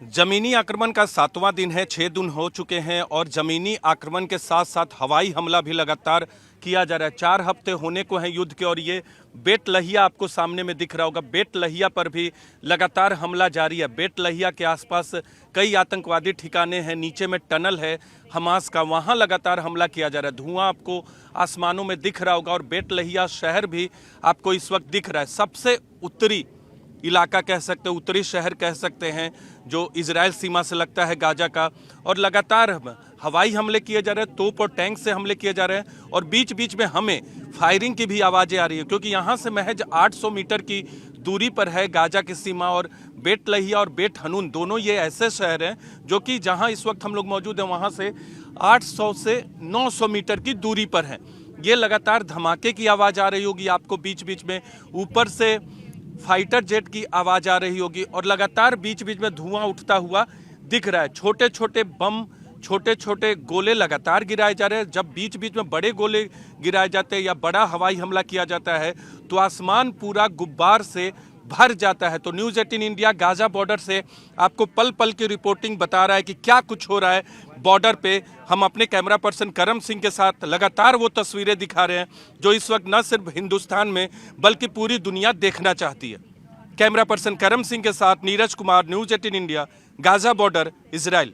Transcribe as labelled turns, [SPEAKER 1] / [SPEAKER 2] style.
[SPEAKER 1] जमीनी आक्रमण का 7वां दिन है। 6 दिन हो चुके हैं और जमीनी आक्रमण के साथ साथ हवाई हमला भी लगातार किया जा रहा है। 4 हफ्ते होने को हैं युद्ध के और ये बेट लहिया आपको सामने में दिख रहा होगा। बेट लहिया पर भी लगातार हमला जारी है। बेट लहिया के आसपास कई आतंकवादी ठिकाने हैं, नीचे में टनल है हमास का, वहाँ लगातार हमला किया जा रहा है। धुआं आपको आसमानों में दिख रहा होगा और बेट लहिया शहर भी आपको इस वक्त दिख रहा है। सबसे उत्तरी इलाका कह सकते हैं, उत्तरी शहर कह सकते हैं, जो इजराइल सीमा से लगता है गाजा का। और लगातार हवाई हमले किए जा रहे हैं, तोप और टैंक से हमले किए जा रहे हैं और बीच बीच में हमें फायरिंग की भी आवाज़ें आ रही है, क्योंकि यहाँ से महज 800 मीटर की दूरी पर है गाजा की सीमा। और बेट लहिया और बेट हनून दोनों ये ऐसे शहर हैं जो कि जहाँ इस वक्त हम लोग मौजूद हैं वहाँ से 800 से 900 मीटर की दूरी पर हैं। ये लगातार धमाके की आवाज़ आ रही होगी आपको बीच बीच में, ऊपर से फाइटर जेट की आवाज़ आ रही होगी और लगातार बीच बीच में धुआं उठता हुआ दिख रहा है। छोटे छोटे बम, छोटे छोटे गोले लगातार गिराए जा रहे हैं। जब बीच बीच में बड़े गोले गिराए जाते हैं या बड़ा हवाई हमला किया जाता है तो आसमान पूरा गुब्बार से भर जाता है। तो न्यूज़ 18 इंडिया गाजा बॉर्डर से आपको पल पल की रिपोर्टिंग बता रहा है कि क्या कुछ हो रहा है बॉर्डर पे। हम अपने कैमरा पर्सन करम सिंह के साथ लगातार वो तस्वीरें दिखा रहे हैं जो इस वक्त न सिर्फ हिंदुस्तान में बल्कि पूरी दुनिया देखना चाहती है। कैमरा पर्सन करम सिंह के साथ Neeraj Kumar, news 18 India, Gaza border, Israel.